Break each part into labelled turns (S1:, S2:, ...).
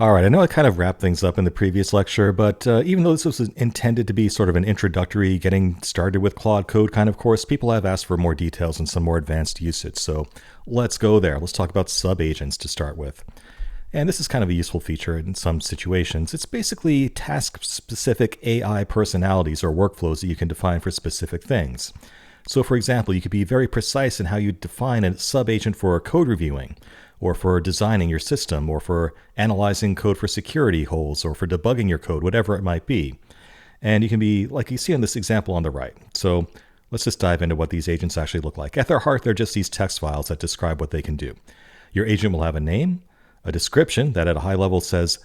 S1: All right, I know I kind of wrapped things up in the previous lecture, but even though this was intended to be sort of an introductory, getting started with Claude Code kind of course, people have asked for more details and some more advanced usage. So let's go there. Let's talk about subagents to start with. And this is kind of a useful feature in some situations. It's basically task-specific AI personalities or workflows that you can define for specific things. So for example, you could be very precise in how you define a subagent for code reviewing, or for designing your system, or for analyzing code for security holes, or for debugging your code, whatever it might be. And you can be, like you see in this example on the right. So let's just dive into what these agents actually look like. At their heart, they're just these text files that describe what they can do. Your agent will have a name, a description that at a high level says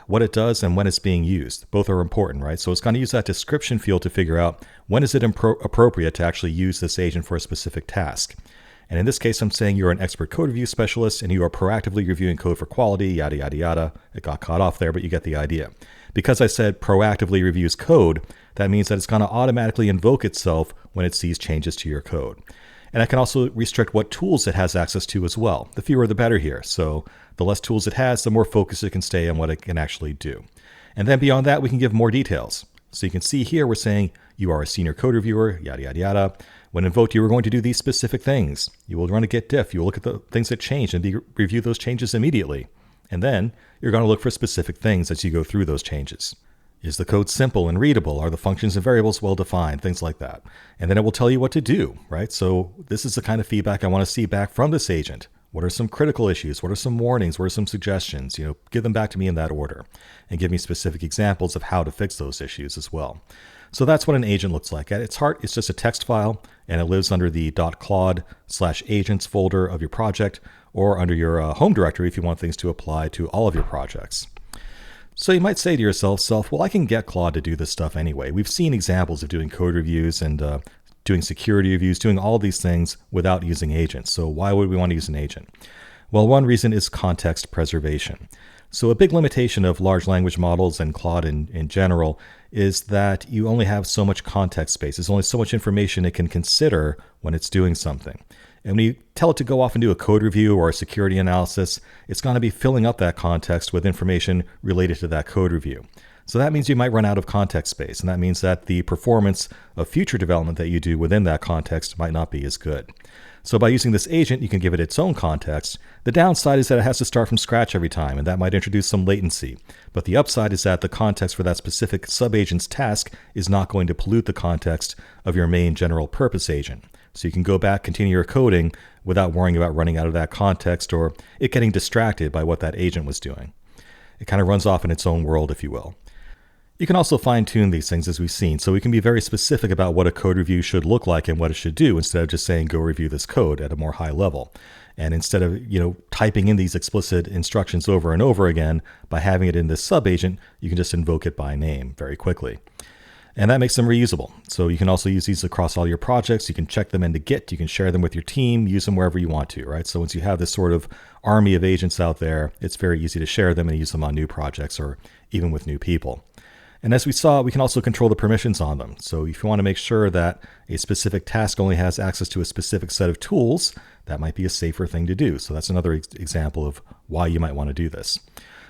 S1: what it does and when it's being used. Both are important, right? So it's going to use that description field to figure out when is it appropriate to actually use this agent for a specific task. And in this case, I'm saying you're an expert code review specialist and you are proactively reviewing code for quality, yada, yada, yada. It got caught off there, but you get the idea. Because I said proactively reviews code, that means that it's going to automatically invoke itself when it sees changes to your code. And I can also restrict what tools it has access to as well. The fewer the better here. So the less tools it has, the more focused it can stay on what it can actually do. And then beyond that, we can give more details. So you can see here, we're saying you are a senior code reviewer, yada, yada, yada. When invoked, you are going to do these specific things. You will run a git diff. You will look at the things that change and review those changes immediately. And then you're going to look for specific things as you go through those changes. Is the code simple and readable? Are the functions and variables well defined? Things like that. And then it will tell you what to do, right? So this is the kind of feedback I want to see back from this agent. What are some critical issues? What are some warnings? What are some suggestions? Give them back to me in that order and give me specific examples of how to fix those issues as well. So that's what an agent looks like. At its heart, it's just a text file, and it lives under the .claude/agents folder of your project, or under your home directory if you want things to apply to all of your projects. So you might say to yourself, well, I can get Claude to do this stuff anyway. We've seen examples of doing code reviews and doing security reviews, doing all these things without using agents. So why would we want to use an agent? Well, one reason is context preservation. So a big limitation of large language models and Claude in general is that you only have so much context space. There's only so much information it can consider when it's doing something. And when you tell it to go off and do a code review or a security analysis, it's going to be filling up that context with information related to that code review. So that means you might run out of context space, and that means that the performance of future development that you do within that context might not be as good. So by using this agent, you can give it its own context. The downside is that it has to start from scratch every time, and that might introduce some latency. But the upside is that the context for that specific subagent's task is not going to pollute the context of your main general purpose agent. So you can go back, continue your coding without worrying about running out of that context or it getting distracted by what that agent was doing. It kind of runs off in its own world, if you will. You can also fine-tune these things as we've seen, so we can be very specific about what a code review should look like and what it should do instead of just saying, go review this code at a more high level. And instead of, typing in these explicit instructions over and over again, by having it in this subagent, you can just invoke it by name very quickly. And that makes them reusable. So you can also use these across all your projects. You can check them into Git. You can share them with your team, use them wherever you want to, right? So once you have this sort of army of agents out there, it's very easy to share them and use them on new projects or even with new people. And as we saw, we can also control the permissions on them. So if you want to make sure that a specific task only has access to a specific set of tools, that might be a safer thing to do. So that's another example of why you might want to do this.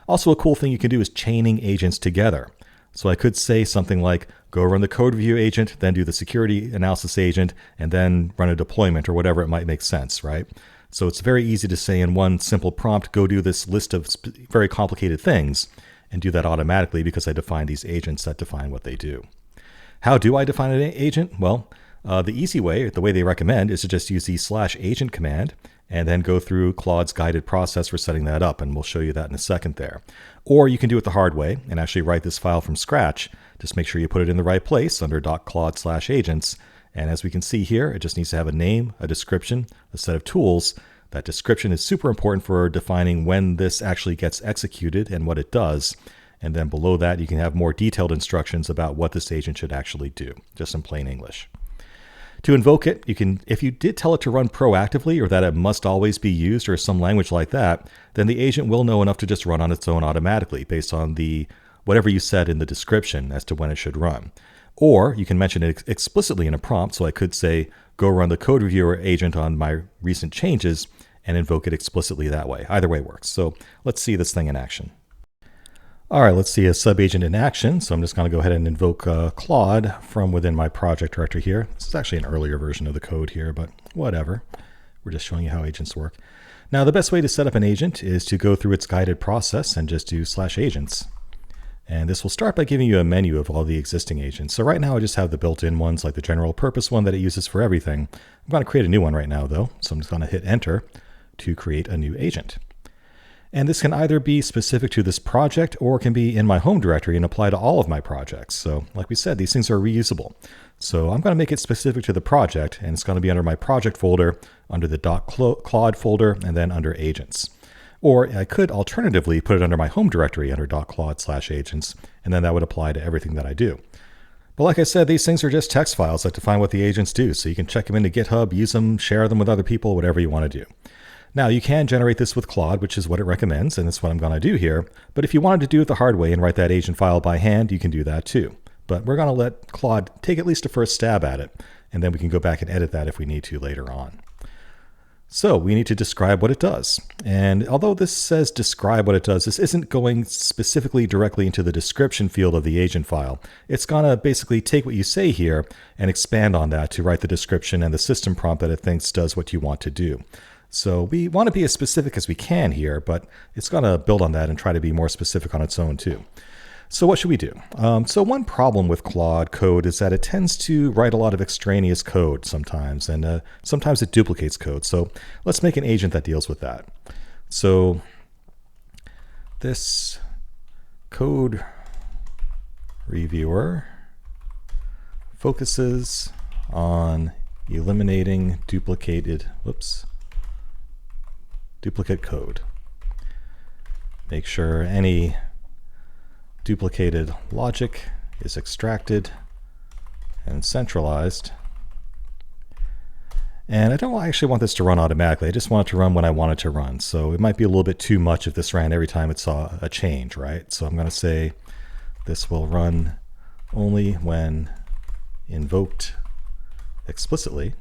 S1: Also, a cool thing you can do is chaining agents together. So I could say something like, go run the code review agent, then do the security analysis agent, and then run a deployment or whatever it might make sense, right? So it's very easy to say in one simple prompt, go do this list of very complicated things, and do that automatically because I define these agents that define what they do. How do I define an agent? Well, the easy way, the way they recommend, is to just use the /agent command and then go through Claude's guided process for setting that up, and we'll show you that in a second there. Or you can do it the hard way and actually write this file from scratch. Just make sure you put it in the right place under .claude/agents, and as we can see here, it just needs to have a name, a description, a set of tools. That description is super important for defining when this actually gets executed and what it does. And then below that, you can have more detailed instructions about what this agent should actually do, just in plain English. To invoke it, you can, if you did tell it to run proactively or that it must always be used or some language like that, then the agent will know enough to just run on its own automatically based on whatever you said in the description as to when it should run. Or you can mention it explicitly in a prompt. So I could say, go run the code reviewer agent on my recent changes and invoke it explicitly that way. Either way works. So let's see this thing in action. All right, let's see a subagent in action. So I'm just going to go ahead and invoke Claude from within my project directory here. This is actually an earlier version of the code here, but whatever. We're just showing you how agents work. Now, the best way to set up an agent is to go through its guided process and just do /agents. And this will start by giving you a menu of all the existing agents. So right now I just have the built-in ones, like the general purpose one that it uses for everything. I'm going to create a new one right now though. So I'm just going to hit enter to create a new agent. And this can either be specific to this project or it can be in my home directory and apply to all of my projects. So like we said, these things are reusable. So I'm going to make it specific to the project, and it's going to be under my project folder, under the .claude folder, and then under agents. Or I could alternatively put it under my home directory under .claude/agents, and then that would apply to everything that I do. But like I said, these things are just text files that define what the agents do, so you can check them into GitHub, use them, share them with other people, whatever you want to do. Now, you can generate this with Claude, which is what it recommends, and that's what I'm going to do here. But if you wanted to do it the hard way and write that agent file by hand, you can do that too. But we're going to let Claude take at least a first stab at it, and then we can go back and edit that if we need to later on. So we need to describe what it does. And although this says describe what it does, this isn't going specifically directly into the description field of the agent file. It's going to basically take what you say here and expand on that to write the description and the system prompt that it thinks does what you want to do. So we want to be as specific as we can here, but it's going to build on that and try to be more specific on its own too. So what should we do? So one problem with Claude Code is that it tends to write a lot of extraneous code sometimes, and sometimes it duplicates code. So let's make an agent that deals with that. So this code reviewer focuses on eliminating duplicate code. Make sure any duplicated logic is extracted and centralized. And I don't actually want this to run automatically. I just want it to run when I want it to run. So it might be a little bit too much if this ran every time it saw a change, right? So I'm going to say this will run only when invoked explicitly,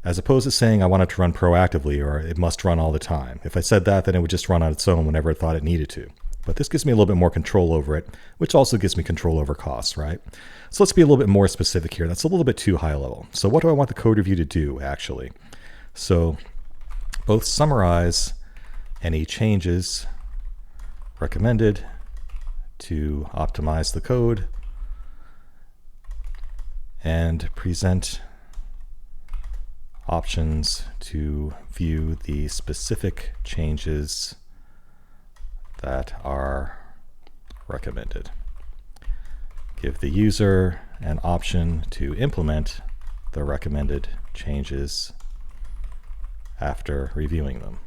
S1: as opposed to saying I want it to run proactively or it must run all the time. If I said that, then it would just run on its own whenever it thought it needed to. But this gives me a little bit more control over it, which also gives me control over costs, right? So let's be a little bit more specific here. That's a little bit too high level. So what do I want the code review to do, actually? So both summarize any changes recommended to optimize the code and present options to view the specific changes that are recommended. Give the user an option to implement the recommended changes after reviewing them.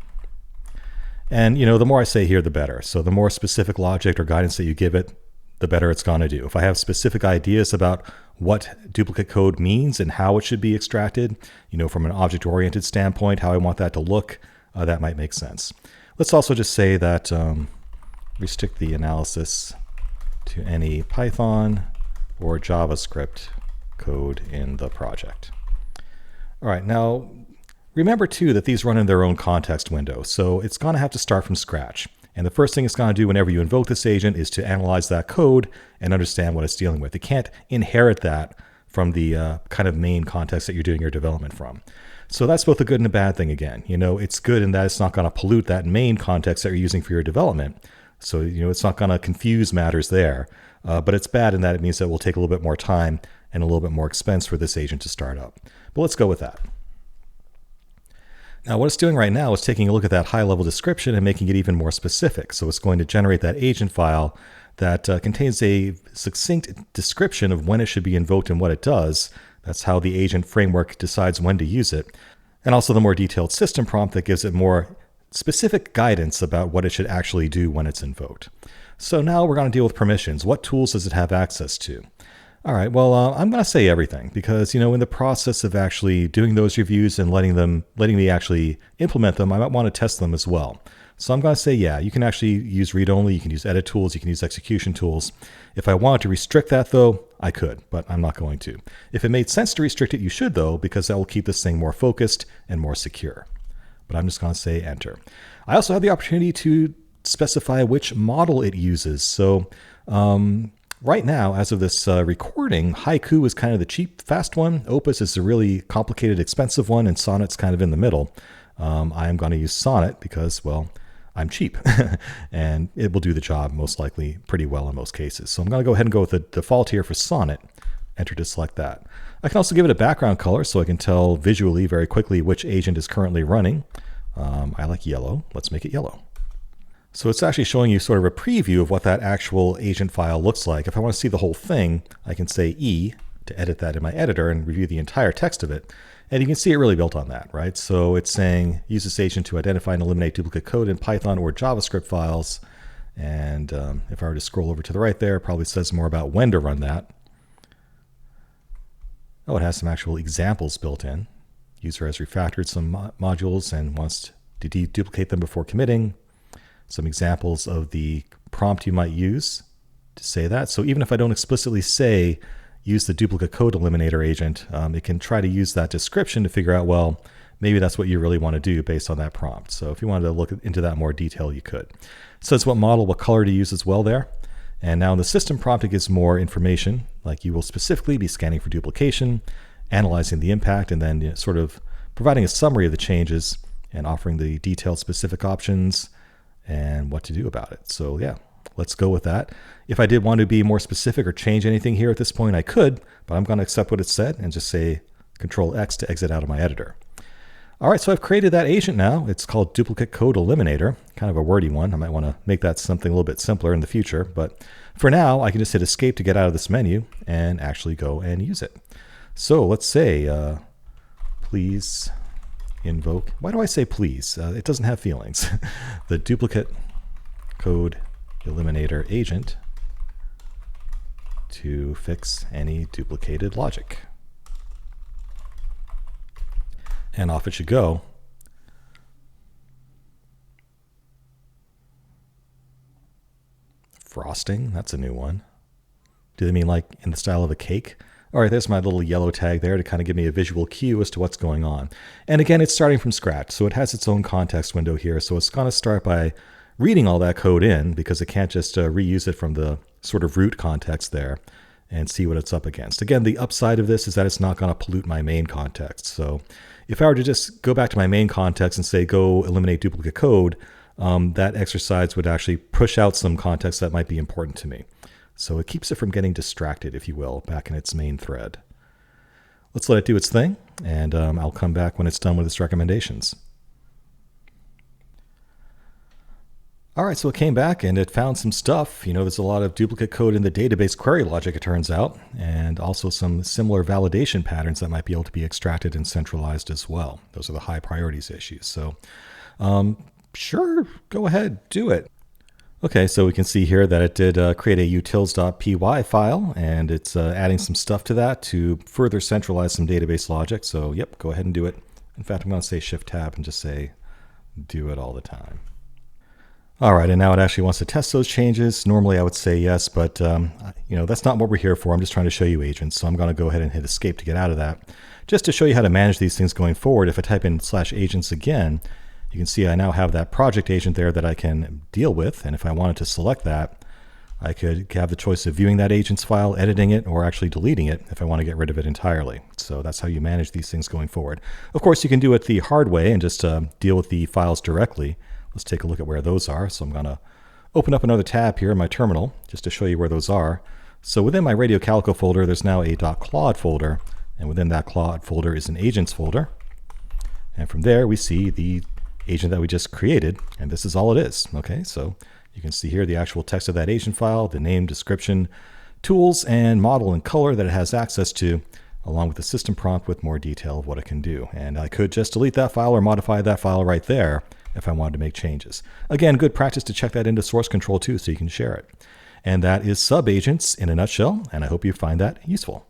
S1: And the more I say here, the better. So the more specific logic or guidance that you give it, the better it's going to do. If I have specific ideas about what duplicate code means and how it should be extracted, from an object-oriented standpoint, how I want that to look, that might make sense. Let's also just say that restrict the analysis to any Python or JavaScript code in the project. All right, now remember too that these run in their own context window, so it's going to have to start from scratch. And the first thing it's going to do whenever you invoke this agent is to analyze that code and understand what it's dealing with. It can't inherit that from the kind of main context that you're doing your development from. So that's both a good and a bad thing again. It's good in that it's not going to pollute that main context that you're using for your development. So, it's not going to confuse matters there. But it's bad in that it means that it will take a little bit more time and a little bit more expense for this agent to start up. But let's go with that. Now, what it's doing right now is taking a look at that high-level description and making it even more specific. So it's going to generate that agent file that contains a succinct description of when it should be invoked and what it does. That's how the agent framework decides when to use it. And also the more detailed system prompt that gives it more specific guidance about what it should actually do when it's invoked. So now we're going to deal with permissions. What tools does it have access to? All right, well, I'm going to say everything because, in the process of actually doing those reviews and letting me actually implement them, I might want to test them as well. So I'm going to say, yeah, you can actually use read-only, you can use edit tools, you can use execution tools. If I wanted to restrict that, though, I could, but I'm not going to. If it made sense to restrict it, you should, though, because that will keep this thing more focused and more secure. But I'm just going to say enter. I also have the opportunity to specify which model it uses. So right now, as of this recording, Haiku is kind of the cheap, fast one. Opus is the really complicated, expensive one, and Sonnet's kind of in the middle. I am going to use Sonnet because, well, I'm cheap, and it will do the job most likely pretty well in most cases. So I'm going to go ahead and go with the default here for Sonnet. Enter to select that. I can also give it a background color so I can tell visually very quickly which agent is currently running. I like yellow. Let's make it yellow. So it's actually showing you sort of a preview of what that actual agent file looks like. If I want to see the whole thing, I can say E to edit that in my editor and review the entire text of it. And you can see it really built on that, right? So it's saying use this agent to identify and eliminate duplicate code in Python or JavaScript files. And if I were to scroll over to the right there, it probably says more about when to run that. Oh, it has some actual examples built in. User has refactored some modules and wants to deduplicate them before committing. Some examples of the prompt you might use to say that. So even if I don't explicitly say use the duplicate code eliminator agent, it can try to use that description to figure out, well, maybe that's what you really want to do based on that prompt. So if you wanted to look into that more detail, you could. It says what model, what color to use as well there. And now in the system prompt, it gives more information, like you will specifically be scanning for duplication, analyzing the impact, and then sort of providing a summary of the changes and offering the detailed specific options and what to do about it. So yeah, let's go with that. If I did want to be more specific or change anything here at this point, I could, but I'm going to accept what it said and just say Control X to exit out of my editor. All right, so I've created that agent now. It's called Duplicate Code Eliminator, kind of a wordy one. I might want to make that something a little bit simpler in the future, but for now, I can just hit Escape to get out of this menu and actually go and use it. So let's say, please invoke, why do I say please? It doesn't have feelings. The Duplicate Code Eliminator agent to fix any duplicated logic. And off it should go. Frosting, that's a new one. Do they mean like in the style of a cake? All right, there's my little yellow tag there to kind of give me a visual cue as to what's going on. And again, it's starting from scratch, so it has its own context window here. So it's going to start by reading all that code in because it can't just reuse it from the sort of root context there and see what it's up against. Again, the upside of this is that it's not going to pollute my main context. So if I were to just go back to my main context and say, go eliminate duplicate code, that exercise would actually push out some context that might be important to me. So it keeps it from getting distracted, if you will, back in its main thread. Let's let it do its thing, and I'll come back when it's done with its recommendations. All right, so it came back and it found some stuff. You know, there's a lot of duplicate code in the database query logic, it turns out, and also some similar validation patterns that might be able to be extracted and centralized as well. Those are the high priorities issues. So sure, go ahead, do it. Okay, so we can see here that it did create a utils.py file, and it's adding some stuff to that to further centralize some database logic. So yep, go ahead and do it. In fact, I'm going to say Shift-Tab and just say do it all the time. All right, and now it actually wants to test those changes. Normally I would say yes, but you know, that's not what we're here for. I'm just trying to show you agents. So I'm going to go ahead and hit Escape to get out of that. Just to show you how to manage these things going forward, if I type in /agents again, you can see I now have that project agent there that I can deal with. And if I wanted to select that, I could have the choice of viewing that agent's file, editing it, or actually deleting it if I want to get rid of it entirely. So that's how you manage these things going forward. Of course, you can do it the hard way and just deal with the files directly. Let's take a look at where those are. So I'm going to open up another tab here in my terminal just to show you where those are. So within my Radio Calico folder, there's now a .claude folder, and within that Claude folder is an agents folder. And from there, we see the agent that we just created, and this is all it is. Okay, so you can see here the actual text of that agent file, the name, description, tools, and model and color that it has access to, along with the system prompt with more detail of what it can do. And I could just delete that file or modify that file right there if I wanted to make changes. Again, good practice to check that into source control too, so you can share it. And that is Subagents in a nutshell, and I hope you find that useful.